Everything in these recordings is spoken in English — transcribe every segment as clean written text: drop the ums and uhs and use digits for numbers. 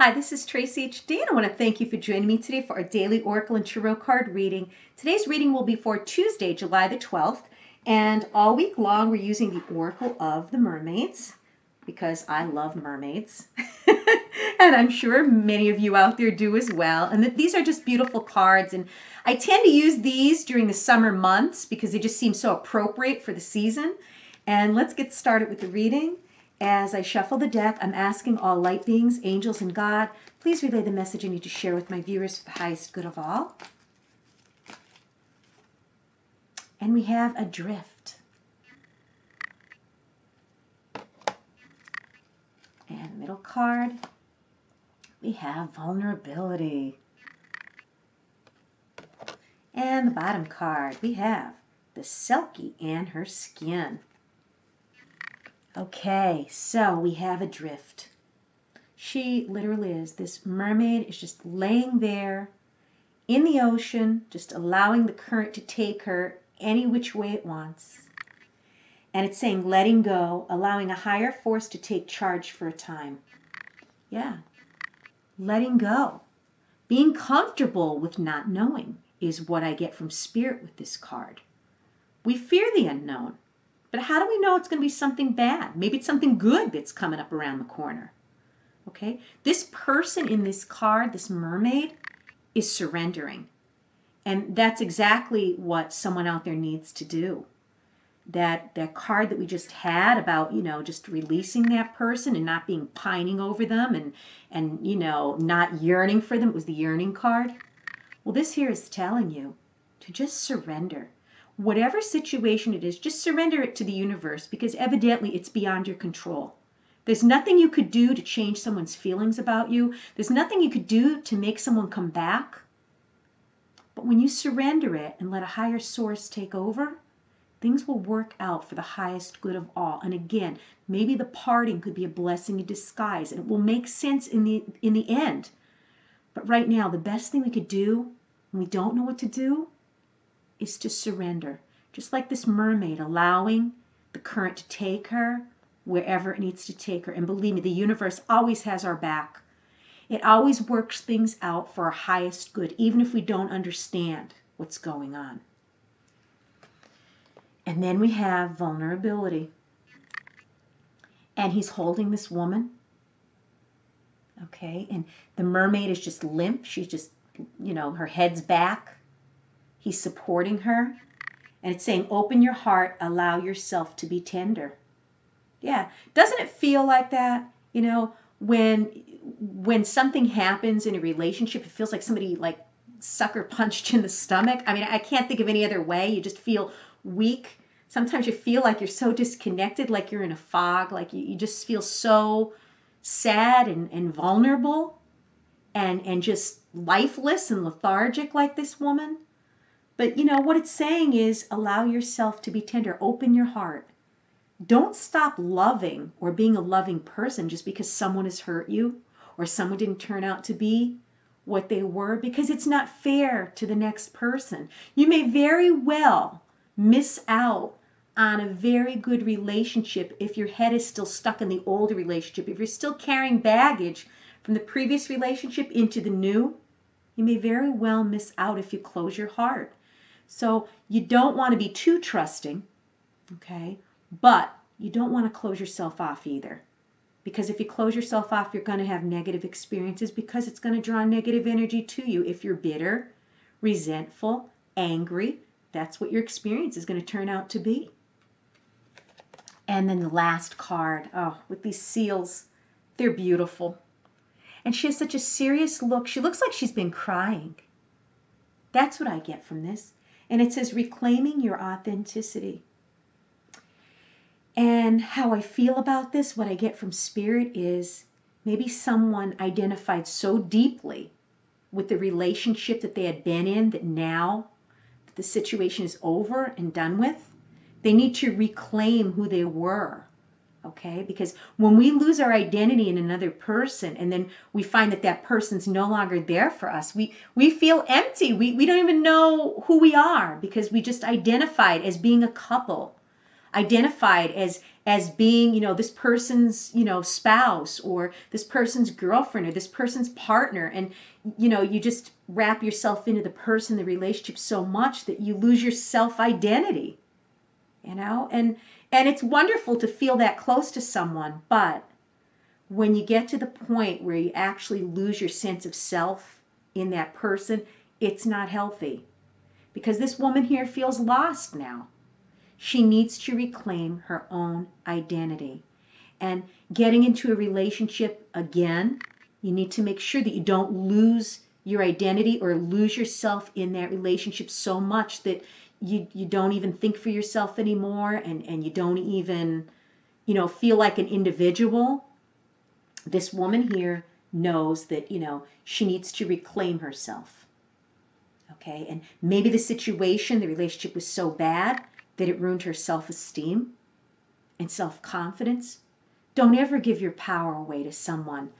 Hi, this is Tracy HD, and I want to thank you for joining me today for our daily Oracle and Tarot card reading. Today's reading will be for Tuesday, July the 12th, and all week long we're using the Oracle of the Mermaids because I love mermaids, and I'm sure many of you out there do as well. And these are just beautiful cards, and I tend to use these during the summer months because they just seem so appropriate for the season. And let's get started with the reading. As I shuffle the deck, I'm asking all light beings, angels, and God, please relay the message I need to share with my viewers for the highest good of all. And we have Adrift. And the middle card, we have Vulnerability. And the bottom card, we have the Selkie and her skin. Okay, so we have Adrift. She literally is. This mermaid is just laying there in the ocean, just allowing the current to take her any which way it wants. And it's saying letting go, allowing a higher force to take charge for a time. Yeah, letting go. Being comfortable with not knowing is what I get from Spirit with this card. We fear the unknown. But how do we know it's going to be something bad? Maybe it's something good that's coming up around the corner. Okay? This person in this card, this mermaid, is surrendering. And that's exactly what someone out there needs to do. That card that we just had about, just releasing that person and not being pining over them and not yearning for them. It was the yearning card. Well, this here is telling you to just surrender. Whatever situation it is, just surrender it to the universe because evidently it's beyond your control. There's nothing you could do to change someone's feelings about you. There's nothing you could do to make someone come back. But when you surrender it and let a higher source take over, things will work out for the highest good of all. And again, maybe the parting could be a blessing in disguise and it will make sense in the end. But right now, the best thing we could do when we don't know what to do is to surrender. Just like this mermaid, allowing the current to take her wherever it needs to take her. And believe me, the universe always has our back. It always works things out for our highest good, even if we don't understand what's going on. And then we have Vulnerability. And he's holding this woman. Okay, and the mermaid is just limp. She's just, her head's back. He's supporting her. And it's saying, open your heart, allow yourself to be tender. Yeah, doesn't it feel like that? When something happens in a relationship, it feels like somebody sucker punched in the stomach. I mean, I can't think of any other way. You just feel weak. Sometimes you feel like you're so disconnected, like you're in a fog, like you just feel so sad and vulnerable and just lifeless and lethargic like this woman. But what it's saying is allow yourself to be tender. Open your heart. Don't stop loving or being a loving person just because someone has hurt you or someone didn't turn out to be what they were, because it's not fair to the next person. You may very well miss out on a very good relationship if your head is still stuck in the old relationship. If you're still carrying baggage from the previous relationship into the new, you may very well miss out if you close your heart. So you don't want to be too trusting, okay? But you don't want to close yourself off either. Because if you close yourself off, you're going to have negative experiences because it's going to draw negative energy to you. If you're bitter, resentful, angry, that's what your experience is going to turn out to be. And then the last card, with these seals, they're beautiful. And she has such a serious look. She looks like she's been crying. That's what I get from this. And it says, reclaiming your authenticity. And how I feel about this, what I get from Spirit is maybe someone identified so deeply with the relationship that they had been in that now that the situation is over and done with, they need to reclaim who they were. Okay, because when we lose our identity in another person and then we find that that person's no longer there for us, we feel empty. We don't even know who we are because we just identified as being a couple. identified as being, this person's, spouse, or this person's girlfriend, or this person's partner. And, you just wrap yourself into the person, the relationship so much that you lose your self-identity, and it's wonderful to feel that close to someone. But when you get to the point where you actually lose your sense of self in that person, it's not healthy, because this woman here feels lost now. She needs to reclaim her own identity. And getting into a relationship again, you need to make sure that you don't lose your identity or lose yourself in that relationship so much that you don't even think for yourself anymore, and you don't even, feel like an individual. This woman here knows that, she needs to reclaim herself. Okay? And maybe the situation, the relationship was so bad that it ruined her self-esteem and self-confidence. Don't ever give your power away to someone,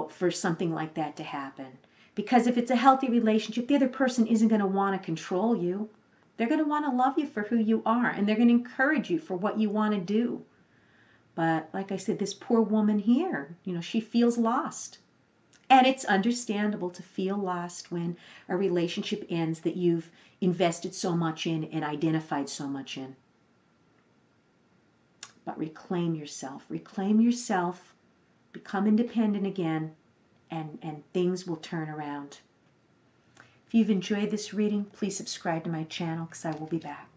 for something like that to happen. Because if it's a healthy relationship, the other person isn't going to want to control you. They're going to want to love you for who you are, and they're going to encourage you for what you want to do. But like I said, this poor woman here, she feels lost. And it's understandable to feel lost when a relationship ends that you've invested so much in and identified so much in. But reclaim yourself. Reclaim yourself. Become independent again, and things will turn around. If you've enjoyed this reading, please subscribe to my channel, because I will be back.